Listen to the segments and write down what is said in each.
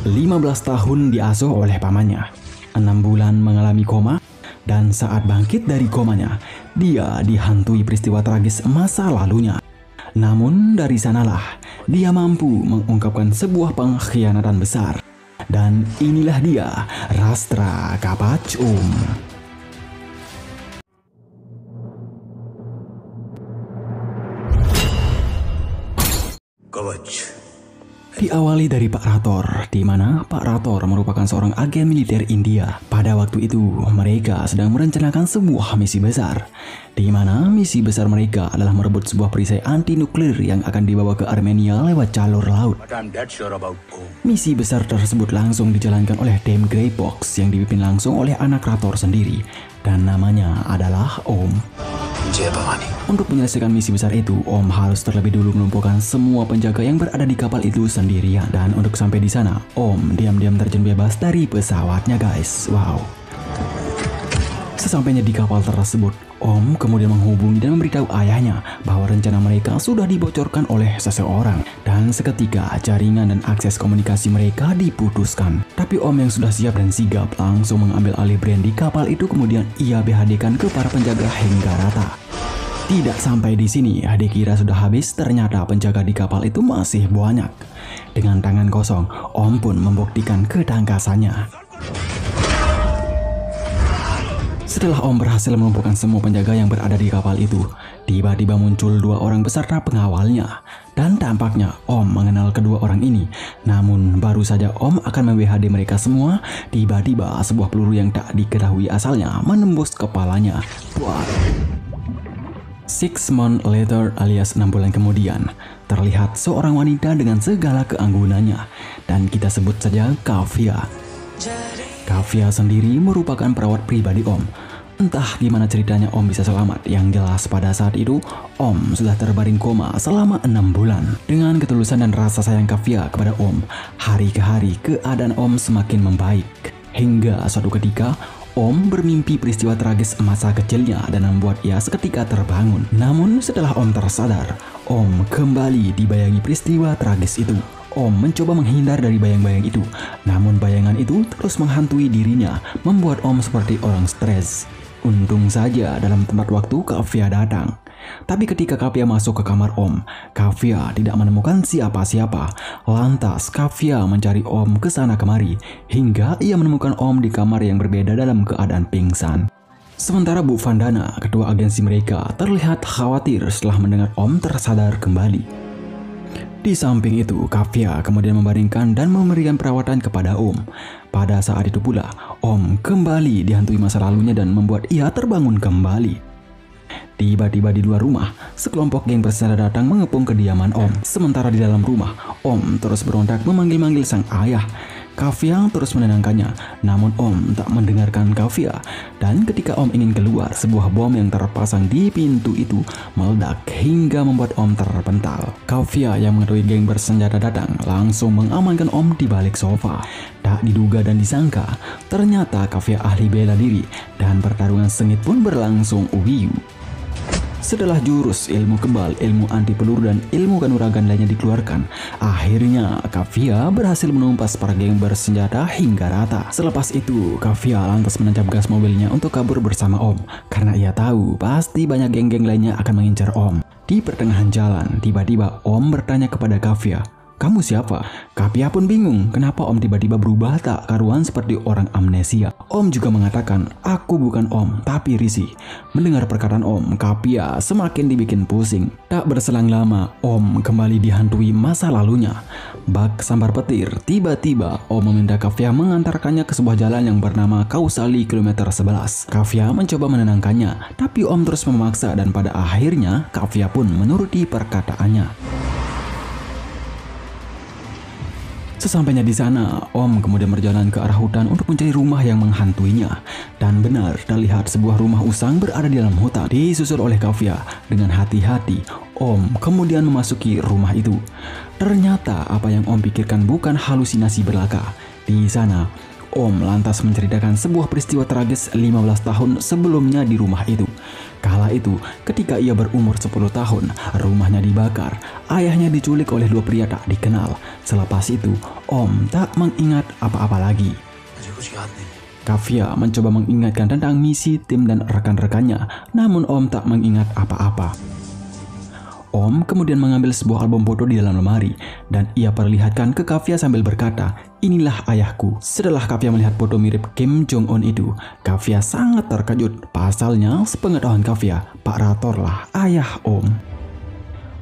15 tahun diasuh oleh pamannya, 6 bulan mengalami koma, dan saat bangkit dari komanya, dia dihantui peristiwa tragis masa lalunya. Namun dari sanalah dia mampu mengungkapkan sebuah pengkhianatan besar. Dan inilah dia, Rastra Kapac Diawali dari Pak Rathor, di mana Pak Rathor merupakan seorang agen militer India. Pada waktu itu, mereka sedang merencanakan sebuah misi besar, di mana misi besar mereka adalah merebut sebuah perisai anti nuklir yang akan dibawa ke Armenia lewat jalur laut. Misi besar tersebut langsung dijalankan oleh tim Grey Box yang dipimpin langsung oleh anak Rathor sendiri, dan namanya adalah Om. Untuk menyelesaikan misi besar itu, Om harus terlebih dulu melumpuhkan semua penjaga yang berada di kapal itu sendirian. Dan untuk sampai di sana, Om diam-diam terjun bebas dari pesawatnya, guys. Wow. Sesampainya di kapal tersebut, Om kemudian menghubungi dan memberitahu ayahnya bahwa rencana mereka sudah dibocorkan oleh seseorang. Dan seketika jaringan dan akses komunikasi mereka diputuskan. Tapi Om yang sudah siap dan sigap langsung mengambil alih brand di kapal itu, kemudian ia BHD-kan ke para penjaga hingga rata. Tidak sampai di sini, dikira sudah habis, ternyata penjaga di kapal itu masih banyak. Dengan tangan kosong, Om pun membuktikan ketangkasannya. Setelah Om berhasil melumpuhkan semua penjaga yang berada di kapal itu, tiba-tiba muncul 2 orang beserta pengawalnya. Dan tampaknya Om mengenal kedua orang ini. Namun baru saja Om akan mem-WHD mereka semua, tiba-tiba sebuah peluru yang tak diketahui asalnya menembus kepalanya. Buat 6 months later alias 6 bulan kemudian, terlihat seorang wanita dengan segala keanggunannya, dan kita sebut saja Kavya. Kavya sendiri merupakan perawat pribadi Om. Entah gimana ceritanya Om bisa selamat, yang jelas pada saat itu Om sudah terbaring koma selama 6 bulan. Dengan ketulusan dan rasa sayang Kavya kepada Om, hari ke hari keadaan Om semakin membaik. Hingga suatu ketika Om bermimpi peristiwa tragis masa kecilnya dan membuat ia seketika terbangun. Namun setelah Om tersadar, Om kembali dibayangi peristiwa tragis itu. Om mencoba menghindar dari bayang-bayang itu, namun bayangan itu terus menghantui dirinya, membuat Om seperti orang stres. Untung saja dalam tempat waktu Kavya datang. Tapi ketika Kavya masuk ke kamar Om, Kavya tidak menemukan siapa-siapa. Lantas Kavya mencari Om ke sana kemari, hingga ia menemukan Om di kamar yang berbeda dalam keadaan pingsan. Sementara Bu Vandana, ketua agensi mereka, terlihat khawatir setelah mendengar Om tersadar kembali. Di samping itu, Kavya kemudian membaringkan dan memberikan perawatan kepada Om. Pada saat itu pula, Om kembali dihantui masa lalunya dan membuat ia terbangun kembali. Tiba-tiba di luar rumah, sekelompok geng bersenjata datang mengepung kediaman Om. Sementara di dalam rumah, Om terus berontak memanggil-manggil sang ayah. Kavya terus menenangkannya, namun Om tak mendengarkan Kavya. Dan ketika Om ingin keluar, sebuah bom yang terpasang di pintu itu meledak hingga membuat Om terpental. Kavya yang mengetahui geng bersenjata datang langsung mengamankan Om di balik sofa. Tak diduga dan disangka, ternyata Kavya ahli bela diri dan pertarungan sengit pun berlangsung uwiu. Setelah jurus ilmu kebal, ilmu anti peluru, dan ilmu kanuragan lainnya dikeluarkan, akhirnya Kavya berhasil menumpas para geng bersenjata hingga rata. Selepas itu, Kavya lantas menancap gas mobilnya untuk kabur bersama Om, karena ia tahu pasti banyak geng-geng lainnya akan mengincar Om. Di pertengahan jalan, tiba-tiba Om bertanya kepada Kavya, "Kamu siapa?" Kavya pun bingung kenapa Om tiba-tiba berubah tak karuan seperti orang amnesia. Om juga mengatakan, "Aku bukan Om, tapi Risi." Mendengar perkataan Om, Kavya semakin dibikin pusing. Tak berselang lama, Om kembali dihantui masa lalunya. Bak sambar petir, tiba-tiba Om meminta Kavya mengantarkannya ke sebuah jalan yang bernama Kausali kilometer 11. Kavya mencoba menenangkannya, tapi Om terus memaksa dan pada akhirnya Kavya pun menuruti perkataannya. Sesampainya di sana, Om kemudian berjalan ke arah hutan untuk mencari rumah yang menghantuinya. Dan benar, terlihat sebuah rumah usang berada di dalam hutan. Disusul oleh Kavya, dengan hati-hati, Om kemudian memasuki rumah itu. Ternyata apa yang Om pikirkan bukan halusinasi belaka. Di sana, Om lantas menceritakan sebuah peristiwa tragis 15 tahun sebelumnya di rumah itu. Kala kala itu, ketika ia berumur 10 tahun, rumahnya dibakar, ayahnya diculik oleh dua pria tak dikenal. Selepas itu, Om tak mengingat apa-apa lagi. Kafia mencoba mengingatkan tentang misi tim dan rekan-rekannya, namun Om tak mengingat apa-apa. Om kemudian mengambil sebuah album foto di dalam lemari dan ia perlihatkan ke Kafia sambil berkata, "Inilah ayahku." Setelah Kafia melihat foto mirip Kim Jong Un itu, Kafia sangat terkejut. Pasalnya, sepengetahuan Kafia, Pak Rator lah ayah Om.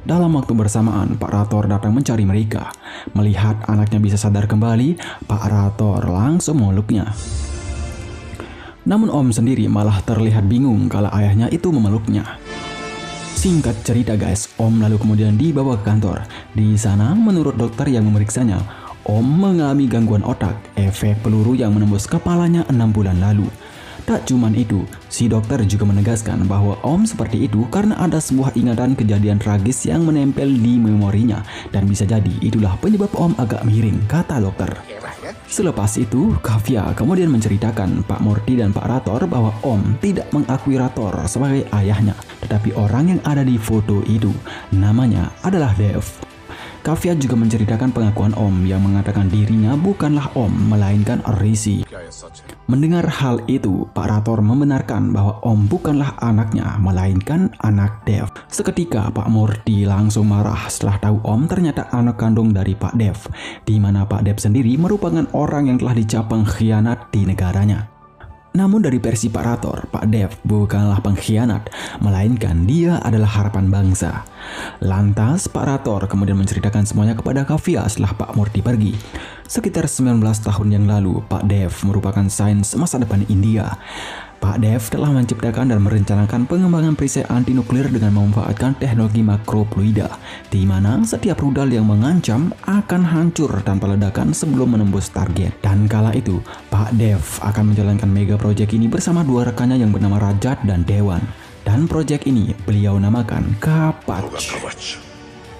Dalam waktu bersamaan, Pak Rator datang mencari mereka. Melihat anaknya bisa sadar kembali, Pak Rator langsung memeluknya. Namun Om sendiri malah terlihat bingung kalau ayahnya itu memeluknya. Singkat cerita guys, Om lalu kemudian dibawa ke kantor. Di sana menurut dokter yang memeriksanya, Om mengalami gangguan otak, efek peluru yang menembus kepalanya 6 bulan lalu. Tak cuman itu, si dokter juga menegaskan bahwa Om seperti itu karena ada sebuah ingatan kejadian tragis yang menempel di memorinya. Dan bisa jadi itulah penyebab Om agak miring, kata dokter. Selepas itu, Kafia kemudian menceritakan Pak Murti dan Pak Rator bahwa Om tidak mengakui Rator sebagai ayahnya. Tetapi orang yang ada di foto itu, namanya adalah Dev. Kafia juga menceritakan pengakuan Om yang mengatakan dirinya bukanlah Om, melainkan Rishi. Mendengar hal itu, Pak Rator membenarkan bahwa Om bukanlah anaknya, melainkan anak Dev. Seketika Pak Murti langsung marah setelah tahu Om ternyata anak kandung dari Pak Dev, di mana Pak Dev sendiri merupakan orang yang telah dicap pengkhianat di negaranya. Namun dari versi Pak Rator, Pak Dev bukanlah pengkhianat, melainkan dia adalah harapan bangsa. Lantas Pak Rator kemudian menceritakan semuanya kepada Kafia setelah Pak Murti pergi. Sekitar 19 tahun yang lalu, Pak Dev merupakan sains masa depan India. Pak Dev telah menciptakan dan merencanakan pengembangan perisai anti nuklir dengan memanfaatkan teknologi makrofluida, di mana setiap rudal yang mengancam akan hancur tanpa ledakan sebelum menembus target. Dan kala itu, Pak Dev akan menjalankan mega project ini bersama dua rekannya yang bernama Rajat dan Dewan. Dan project ini beliau namakan Kapach.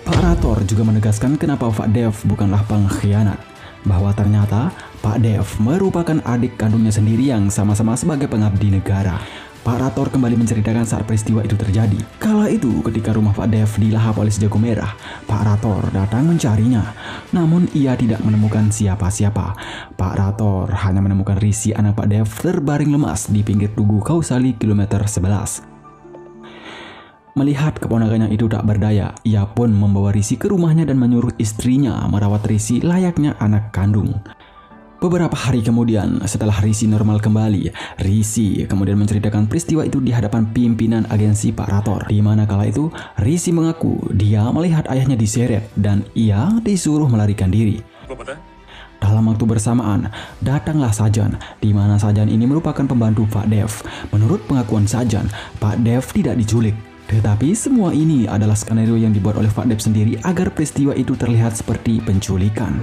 Pak Rator juga menegaskan kenapa Pak Dev bukanlah pengkhianat, bahwa ternyata Pak Dev merupakan adik kandungnya sendiri yang sama-sama sebagai pengabdi negara. Pak Rator kembali menceritakan saat peristiwa itu terjadi. Kala itu ketika rumah Pak Dev dilahap oleh si jago merah, Pak Rator datang mencarinya. Namun ia tidak menemukan siapa-siapa. Pak Rator hanya menemukan Rishi anak Pak Dev terbaring lemas di pinggir Tugu Kausali kilometer 11. Melihat keponakannya itu tak berdaya, ia pun membawa Rishi ke rumahnya dan menyuruh istrinya merawat Rishi layaknya anak kandung. Beberapa hari kemudian, setelah Rishi normal kembali, Rishi kemudian menceritakan peristiwa itu di hadapan pimpinan agensi Pak Rator. Di mana kala itu, Rishi mengaku dia melihat ayahnya diseret dan ia disuruh melarikan diri. Dalam waktu bersamaan, datanglah Sajan, di mana Sajan ini merupakan pembantu Pak Dev. Menurut pengakuan Sajan, Pak Dev tidak diculik. Tetapi semua ini adalah skenario yang dibuat oleh Pak Dev sendiri agar peristiwa itu terlihat seperti penculikan.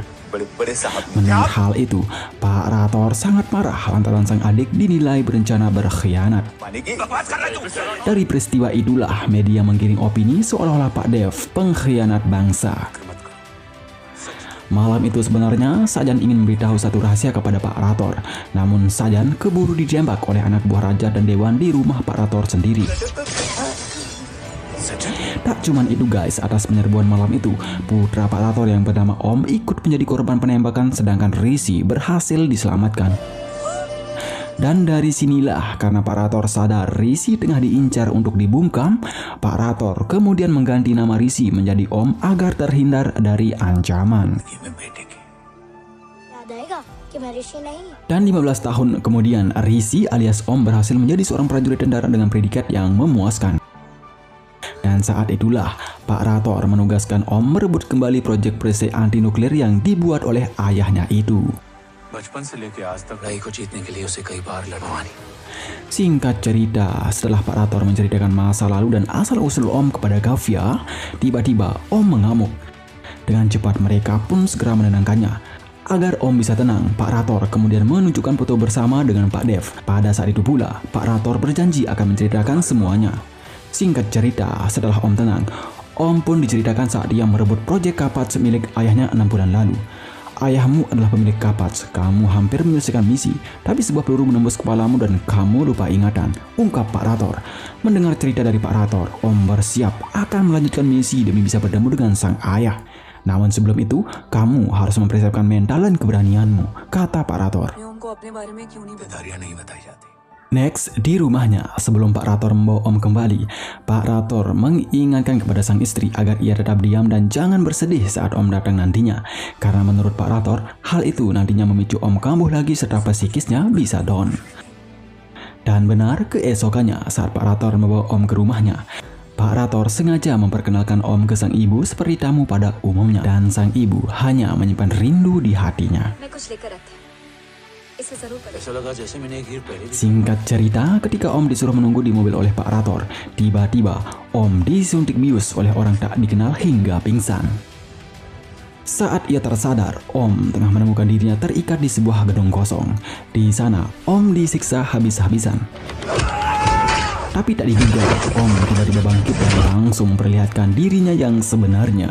Mendengar hal itu, Pak Rator sangat marah lantaran sang adik dinilai berencana berkhianat. Dari peristiwa itulah media menggiring opini seolah-olah Pak Dev pengkhianat bangsa. Malam itu sebenarnya Sajan ingin memberitahu satu rahasia kepada Pak Rator. Namun Sajan keburu ditembak oleh anak buah Raja dan Dewan di rumah Pak Rator sendiri. Tak cuman itu guys, atas penyerbuan malam itu, putra Pak Rator yang bernama Om ikut menjadi korban penembakan sedangkan Rishi berhasil diselamatkan. Dan dari sinilah karena Pak Rator sadar Rishi tengah diincar untuk dibungkam, Pak Rator kemudian mengganti nama Rishi menjadi Om agar terhindar dari ancaman. Dan 15 tahun kemudian, Rishi alias Om berhasil menjadi seorang prajurit tentara dengan predikat yang memuaskan. Dan saat itulah Pak Rator menugaskan Om merebut kembali proyek perisai anti nuklir yang dibuat oleh ayahnya itu. Singkat cerita, setelah Pak Rator menceritakan masa lalu dan asal-usul Om kepada Kafia, tiba-tiba Om mengamuk. Dengan cepat mereka pun segera menenangkannya. Agar Om bisa tenang, Pak Rator kemudian menunjukkan foto bersama dengan Pak Dev. Pada saat itu pula, Pak Rator berjanji akan menceritakan semuanya. Singkat cerita, setelah Om tenang, Om pun diceritakan saat dia merebut proyek Kapach milik ayahnya 6 bulan lalu. ayahmu adalah pemilik Kapats. Kamu hampir menyelesaikan misi, tapi sebuah peluru menembus kepalamu dan kamu lupa ingatan, ungkap Pak Rator. Mendengar cerita dari Pak Rator, Om bersiap akan melanjutkan misi demi bisa bertemu dengan sang ayah. Namun sebelum itu, kamu harus mempersiapkan mental dan keberanianmu, kata Pak Rator. Next, di rumahnya, sebelum Pak Rator membawa Om kembali, Pak Rator mengingatkan kepada sang istri agar ia tetap diam dan jangan bersedih saat Om datang nantinya. Karena menurut Pak Rator, hal itu nantinya memicu Om kambuh lagi serta psikisnya bisa down. Dan benar, keesokannya saat Pak Rator membawa Om ke rumahnya, Pak Rator sengaja memperkenalkan Om ke sang ibu seperti tamu pada umumnya. Dan sang ibu hanya menyimpan rindu di hatinya. Singkat cerita, ketika Om disuruh menunggu di mobil oleh Pak Rator, tiba-tiba Om disuntik bius oleh orang tak dikenal hingga pingsan. Saat ia tersadar, Om tengah menemukan dirinya terikat di sebuah gedung kosong. Di sana, Om disiksa habis-habisan. Tapi tak diduga, Om tiba-tiba bangkit dan langsung memperlihatkan dirinya yang sebenarnya.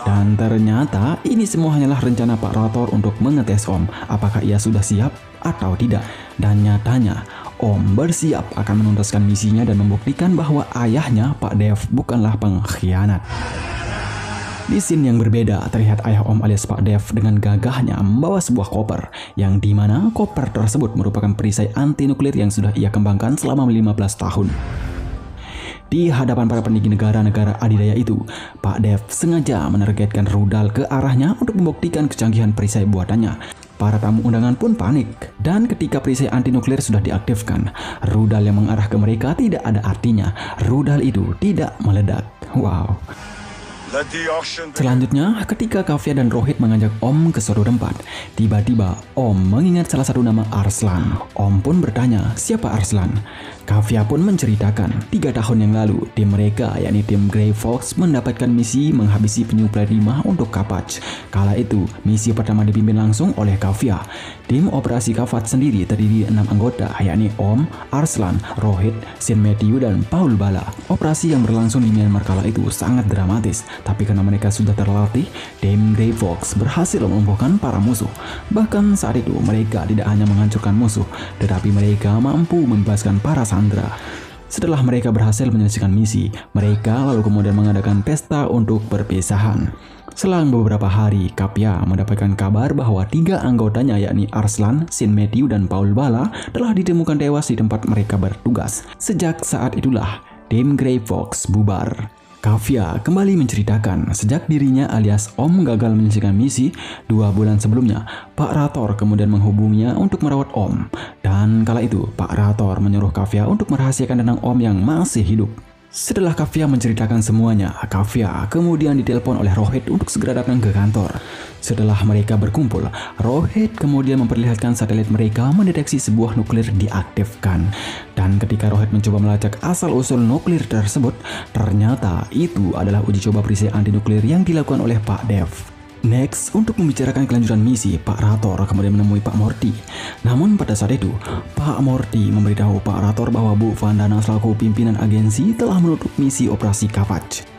Dan ternyata ini semua hanyalah rencana Pak Rator untuk mengetes Om apakah ia sudah siap atau tidak. Dan nyatanya Om bersiap akan menuntaskan misinya dan membuktikan bahwa ayahnya Pak Dev bukanlah pengkhianat. Di scene yang berbeda terlihat ayah Om alias Pak Dev dengan gagahnya membawa sebuah koper yang dimana koper tersebut merupakan perisai anti nuklir yang sudah ia kembangkan selama 15 tahun. Di hadapan para petinggi negara-negara adidaya itu, Pak Dev sengaja menargetkan rudal ke arahnya untuk membuktikan kecanggihan perisai buatannya. Para tamu undangan pun panik, dan ketika perisai anti nuklir sudah diaktifkan, rudal yang mengarah ke mereka tidak ada artinya. Rudal itu tidak meledak. Wow. Selanjutnya, ketika Kafia dan Rohit mengajak Om ke suatu tempat, tiba-tiba Om mengingat salah satu nama Arslan. Om pun bertanya, siapa Arslan? Kafia pun menceritakan, 3 tahun yang lalu, tim mereka, yakni tim Grey Fox, mendapatkan misi menghabisi penyu Planet 5 untuk Kapats. Kala itu, misi pertama dipimpin langsung oleh Kafia. Tim operasi Kapats sendiri terdiri 6 anggota, yakni Om, Arslan, Rohit, Sin Matthew, dan Paul Bala. Operasi yang berlangsung di Myanmar kala itu sangat dramatis, tapi karena mereka sudah terlatih, tim Grey Fox berhasil melumpuhkan para musuh. Bahkan saat itu, mereka tidak hanya menghancurkan musuh, tetapi mereka mampu membebaskan para sandera. Setelah mereka berhasil menyelesaikan misi, mereka lalu kemudian mengadakan pesta untuk perpisahan. Selang beberapa hari, Kapia mendapatkan kabar bahwa 3 anggotanya yakni Arslan, Sin Matthew, dan Paul Bala telah ditemukan tewas di tempat mereka bertugas. Sejak saat itulah, tim Grey Fox bubar. Kafia kembali menceritakan sejak dirinya alias Om gagal menyelesaikan misi 2 bulan sebelumnya, Pak Rator kemudian menghubunginya untuk merawat Om. Dan kala itu Pak Rator menyuruh Kafia untuk merahasiakan tentang Om yang masih hidup. Setelah Kafia menceritakan semuanya, Kafia kemudian ditelepon oleh Rohit untuk segera datang ke kantor. Setelah mereka berkumpul, Rohit kemudian memperlihatkan satelit mereka mendeteksi sebuah nuklir diaktifkan. Dan ketika Rohit mencoba melacak asal-usul nuklir tersebut, ternyata itu adalah uji coba perisai anti nuklir yang dilakukan oleh Pak Dev. Next, untuk membicarakan kelanjutan misi, Pak Rator kemudian menemui Pak Morty. Namun pada saat itu, Pak Morty memberitahu Pak Rator bahwa Bu Vandana selaku pimpinan agensi telah menutup misi operasi Kapats.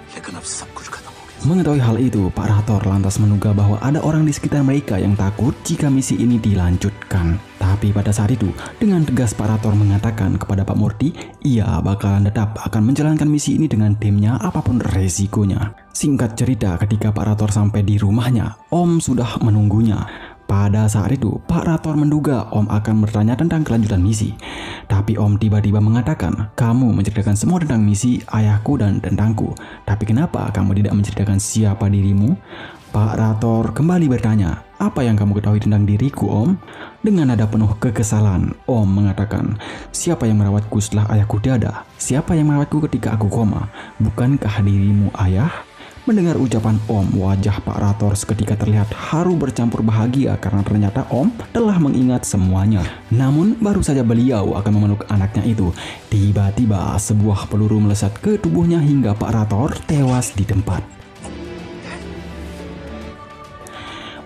Mengetahui hal itu, Pak Rator lantas menduga bahwa ada orang di sekitar mereka yang takut jika misi ini dilanjutkan. Tapi pada saat itu, dengan tegas Pak Rator mengatakan kepada Pak Morty, ia bakalan tetap akan menjalankan misi ini dengan timnya apapun resikonya. Singkat cerita, ketika Pak Rator sampai di rumahnya, Om sudah menunggunya. Pada saat itu, Pak Rator menduga Om akan bertanya tentang kelanjutan misi. Tapi Om tiba-tiba mengatakan, kamu menceritakan semua tentang misi ayahku dan tentangku. Tapi kenapa kamu tidak menceritakan siapa dirimu? Pak Rator kembali bertanya, apa yang kamu ketahui tentang diriku, Om? Dengan nada penuh kekesalan, Om mengatakan, siapa yang merawatku setelah ayahku tiada? Siapa yang merawatku ketika aku koma? Bukankah dirimu ayah? Mendengar ucapan Om, wajah Pak Rator seketika terlihat haru bercampur bahagia karena ternyata Om telah mengingat semuanya. Namun baru saja beliau akan memeluk anaknya itu, tiba-tiba sebuah peluru melesat ke tubuhnya hingga Pak Rator tewas di tempat.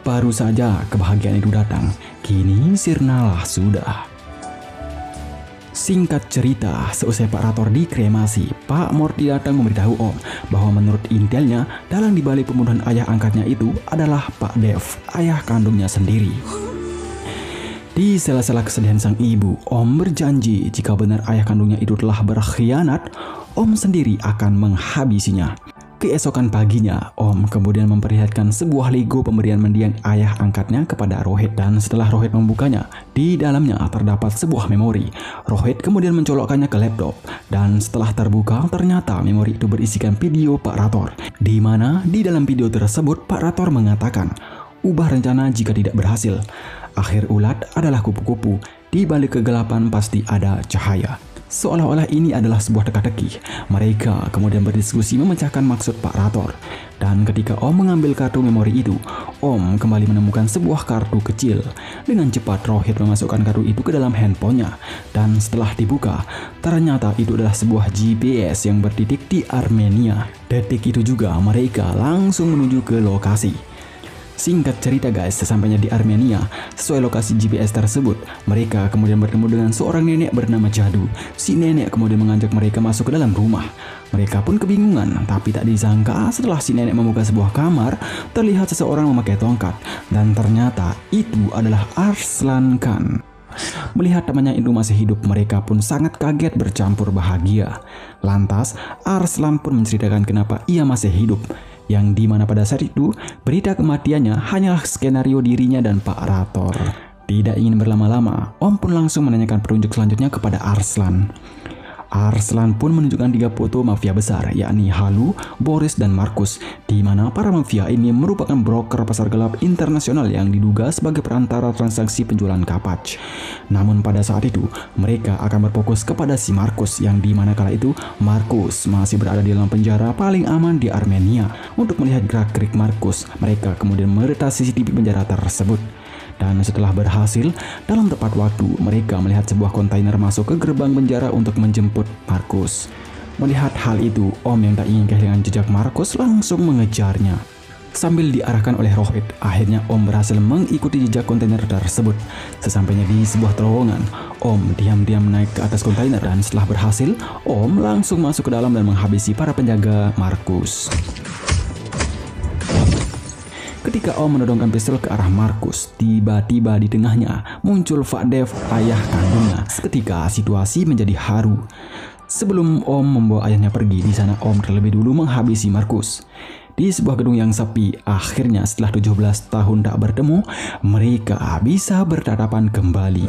Baru saja kebahagiaan itu datang, kini sirnalah sudah. Singkat cerita, seusai Pak Rator dikremasi, Pak Morty datang memberitahu Om bahwa menurut intelnya, dalang dibalik pembunuhan ayah angkatnya itu adalah Pak Dev, ayah kandungnya sendiri. Di sela-sela kesedihan sang ibu, Om berjanji jika benar ayah kandungnya itu telah berkhianat, Om sendiri akan menghabisinya. Keesokan paginya, Om kemudian memperlihatkan sebuah Lego pemberian mendiang ayah angkatnya kepada Rohit. Dan setelah Rohit membukanya, di dalamnya terdapat sebuah memori. Rohit kemudian mencolokkannya ke laptop. Dan setelah terbuka, ternyata memori itu berisikan video Pak Rator. Di mana di dalam video tersebut Pak Rator mengatakan, ubah rencana jika tidak berhasil. Akhir ulat adalah kupu-kupu, di balik kegelapan pasti ada cahaya. Seolah-olah ini adalah sebuah teka-teki. Mereka kemudian berdiskusi memecahkan maksud Pak Rator. Dan ketika Om mengambil kartu memori itu, Om kembali menemukan sebuah kartu kecil. Dengan cepat Rohit memasukkan kartu itu ke dalam handphonenya. Dan setelah dibuka, ternyata itu adalah sebuah GPS yang bertitik di Armenia. Detik itu juga mereka langsung menuju ke lokasi. Singkat cerita guys, sesampainya di Armenia, sesuai lokasi GPS tersebut, mereka kemudian bertemu dengan seorang nenek bernama Jadu. Si nenek kemudian mengajak mereka masuk ke dalam rumah. Mereka pun kebingungan, tapi tak disangka setelah si nenek membuka sebuah kamar, terlihat seseorang memakai tongkat. Dan ternyata itu adalah Arslan Khan. Melihat temannya itu masih hidup, mereka pun sangat kaget bercampur bahagia. Lantas, Arslan pun menceritakan kenapa ia masih hidup. Yang dimana pada saat itu, berita kematiannya hanyalah skenario dirinya dan Pak Rator. Tidak ingin berlama-lama, Om pun langsung menanyakan petunjuk selanjutnya kepada Arslan. Arslan pun menunjukkan 3 foto mafia besar, yakni Halu, Boris, dan Markus, di mana para mafia ini merupakan broker pasar gelap internasional yang diduga sebagai perantara transaksi penjualan Kapach. Namun pada saat itu, mereka akan berfokus kepada si Markus, yang di mana kala itu Markus masih berada di dalam penjara paling aman di Armenia. Untuk melihat gerak-gerik Markus, mereka kemudian meretas CCTV penjara tersebut. Dan setelah berhasil, dalam tepat waktu mereka melihat sebuah kontainer masuk ke gerbang penjara untuk menjemput Markus. Melihat hal itu, Om yang tak ingin kehilangan jejak Markus langsung mengejarnya. Sambil diarahkan oleh Rohit, akhirnya Om berhasil mengikuti jejak kontainer tersebut. Sesampainya di sebuah terowongan, Om diam-diam naik ke atas kontainer dan setelah berhasil, Om langsung masuk ke dalam dan menghabisi para penjaga Markus. Ketika Om menodongkan pistol ke arah Markus, tiba-tiba di tengahnya muncul Pak Dev, ayah kandungnya. Seketika situasi menjadi haru. Sebelum Om membawa ayahnya pergi, di sana Om terlebih dulu menghabisi Markus. Di sebuah gedung yang sepi, akhirnya setelah 17 tahun tak bertemu, mereka bisa bertatapan kembali.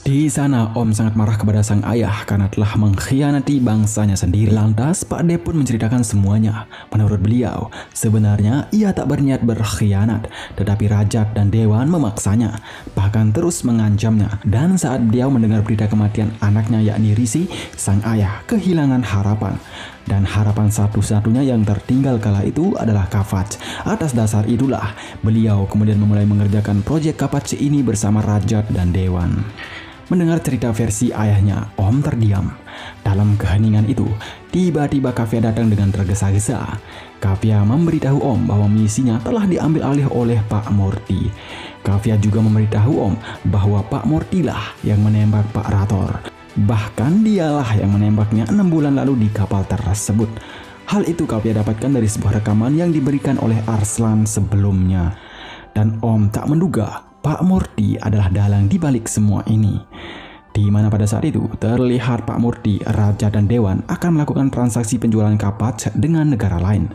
Di sana Om sangat marah kepada sang ayah karena telah mengkhianati bangsanya sendiri. Lantas Pak De pun menceritakan semuanya. Menurut beliau, sebenarnya ia tak berniat berkhianat, tetapi Rajat dan Dewan memaksanya, bahkan terus mengancamnya. Dan saat beliau mendengar berita kematian anaknya yakni Rishi, sang ayah kehilangan harapan. Dan harapan satu-satunya yang tertinggal kala itu adalah Kapach. Atas dasar itulah beliau kemudian memulai mengerjakan proyek Kapach ini bersama Rajat dan Dewan. Mendengar cerita versi ayahnya, Om terdiam. Dalam keheningan itu, tiba-tiba Kavya datang dengan tergesa-gesa. Kavya memberitahu Om bahwa misinya telah diambil alih oleh Pak Morty. Kavya juga memberitahu Om bahwa Pak Morty lah yang menembak Pak Rator. Bahkan dialah yang menembaknya 6 bulan lalu di kapal tersebut. Hal itu Kavya dapatkan dari sebuah rekaman yang diberikan oleh Arslan sebelumnya. Dan Om tak menduga Pak Morty adalah dalang di balik semua ini. Di mana pada saat itu terlihat Pak Morty, Raja dan Dewan akan melakukan transaksi penjualan Kapach dengan negara lain.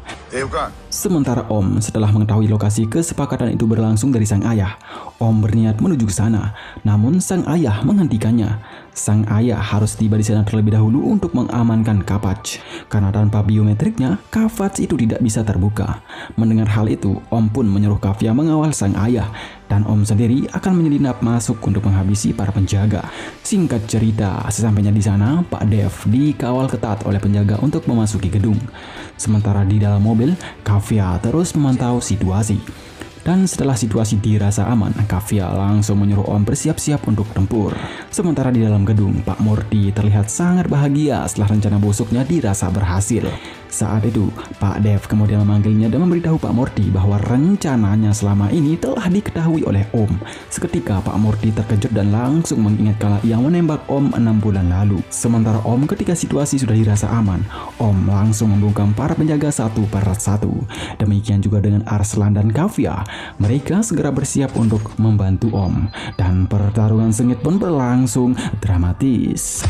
Sementara Om setelah mengetahui lokasi kesepakatan itu berlangsung dari sang ayah, Om berniat menuju ke sana. Namun sang ayah menghentikannya. Sang ayah harus tiba di sana terlebih dahulu untuk mengamankan Kapach. Karena tanpa biometriknya, Kapach itu tidak bisa terbuka. Mendengar hal itu, Om pun menyuruh Kavya mengawal sang ayah. Dan Om sendiri akan menyelinap masuk untuk menghabisi para penjaga. Singkat cerita, sesampainya di sana, Pak Dev dikawal ketat oleh penjaga untuk memasuki gedung. Sementara di dalam mobil, Kavya terus memantau situasi. Dan setelah situasi dirasa aman, Kavya langsung menyuruh Om bersiap-siap untuk tempur. Sementara di dalam gedung, Pak Morty terlihat sangat bahagia setelah rencana busuknya dirasa berhasil. Saat itu, Pak Dev kemudian memanggilnya dan memberitahu Pak Morty bahwa rencananya selama ini telah diketahui oleh Om. Seketika Pak Morty terkejut dan langsung mengingat kala ia menembak Om 6 bulan lalu. Sementara Om ketika situasi sudah dirasa aman, Om langsung membungkam para penjaga satu per satu. Demikian juga dengan Arslan dan Kavya. Mereka segera bersiap untuk membantu Om. Dan pertarungan sengit pun berlangsung dramatis.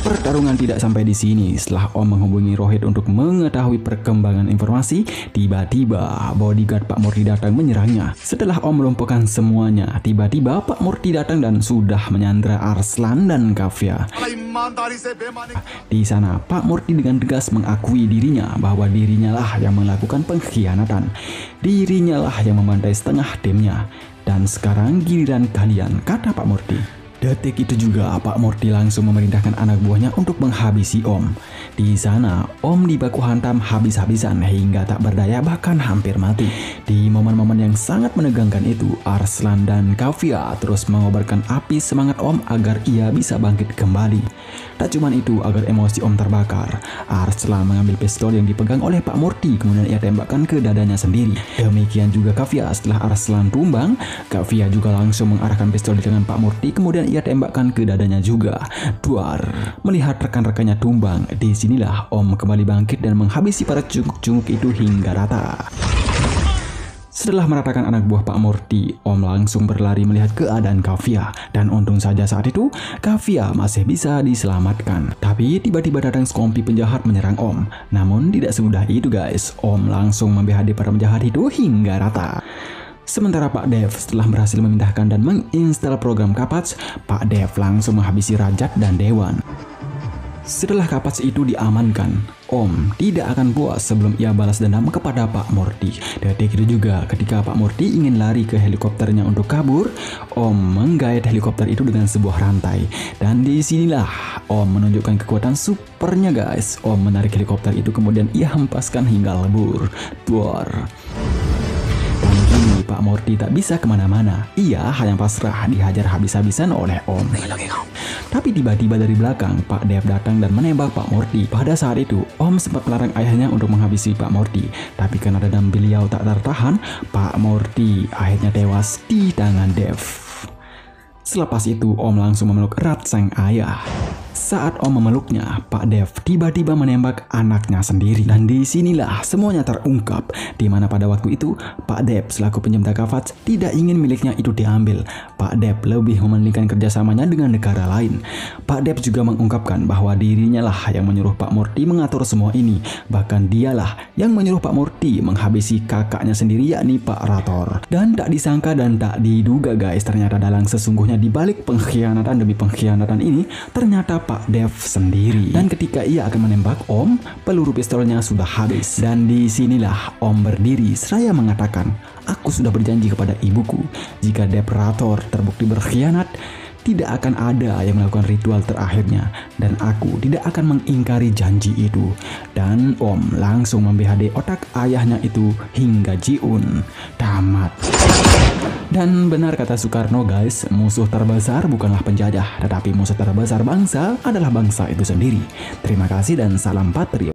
Pertarungan tidak sampai di sini. Setelah Om menghubungi Rohit untuk mengetahui perkembangan informasi, tiba-tiba bodyguard Pak Morty datang menyerangnya. Setelah Om melumpuhkan semuanya, tiba-tiba Pak Morty datang dan sudah menyandra Arslan dan Kavya. Di sana, Pak Morty dengan tegas mengakui dirinya bahwa dirinya lah yang melakukan pengkhianatan. Dirinya lah yang membantai setengah timnya. Dan sekarang giliran kalian, kata Pak Morty. Detik itu juga Pak Morty langsung memerintahkan anak buahnya untuk menghabisi Om. Di sana Om dibaku hantam habis-habisan hingga tak berdaya bahkan hampir mati. Di momen-momen yang sangat menegangkan itu, Arslan dan Kavya terus mengobarkan api semangat Om agar ia bisa bangkit kembali. Tak cuma itu, agar emosi Om terbakar, Arslan mengambil pistol yang dipegang oleh Pak Morty kemudian ia tembakkan ke dadanya sendiri. Demikian juga Kavya. Setelah Arslan tumbang, Kavya juga langsung mengarahkan pistol di tangan Pak Morty kemudian ia tembakkan ke dadanya juga. Duar. Melihat rekan-rekannya tumbang, disinilah Om kembali bangkit dan menghabisi para cunguk-cunguk itu hingga rata. Setelah meratakan anak buah Pak Morty, Om langsung berlari melihat keadaan Kavya. Dan untung saja saat itu, Kavya masih bisa diselamatkan. Tapi tiba-tiba datang sekompi penjahat menyerang Om. Namun tidak semudah itu guys, Om langsung membehadi para penjahat itu hingga rata. Sementara Pak Dev setelah berhasil memindahkan dan menginstal program Kapats, Pak Dev langsung menghabisi Rajat dan Dewan. Setelah Kapats itu diamankan, Om tidak akan puas sebelum ia balas dendam kepada Pak Morty. Detik itu juga ketika Pak Morty ingin lari ke helikopternya untuk kabur, Om menggait helikopter itu dengan sebuah rantai. Dan disinilah Om menunjukkan kekuatan supernya guys. Om menarik helikopter itu kemudian ia hempaskan hingga lebur. Duar. Dan kini Pak Morty tak bisa kemana-mana. Ia hanya pasrah dihajar habis-habisan oleh Om. Tapi tiba-tiba dari belakang Pak Dev datang dan menembak Pak Morty. Pada saat itu Om sempat melarang ayahnya untuk menghabisi Pak Morty. Tapi karena dendam beliau tak tertahan, Pak Morty akhirnya tewas di tangan Dev. Selepas itu Om langsung memeluk erat sang ayah. Saat Om memeluknya, Pak Dev tiba-tiba menembak anaknya sendiri. Dan disinilah semuanya terungkap, di mana pada waktu itu Pak Dev selaku penjemta Kapats tidak ingin miliknya itu diambil. Pak Dev lebih mementingkan kerjasamanya dengan negara lain. Pak Dev juga mengungkapkan bahwa dirinya lah yang menyuruh Pak Morty mengatur semua ini. Bahkan dialah yang menyuruh Pak Morty menghabisi kakaknya sendiri yakni Pak Rator. Dan tak disangka dan tak diduga guys, ternyata dalang sesungguhnya di balik pengkhianatan demi pengkhianatan ini ternyata Pak Dev sendiri. Dan ketika ia akan menembak Om, peluru pistolnya sudah habis. Dan disinilah Om berdiri seraya mengatakan, "Aku sudah berjanji kepada ibuku, jika Dev Rator terbukti berkhianat, tidak akan ada yang melakukan ritual terakhirnya, dan aku tidak akan mengingkari janji itu." Dan Om langsung membehade otak ayahnya itu hingga Jiun tamat. Dan benar kata Soekarno guys, musuh terbesar bukanlah penjajah, tetapi musuh terbesar bangsa adalah bangsa itu sendiri. Terima kasih dan salam patriot.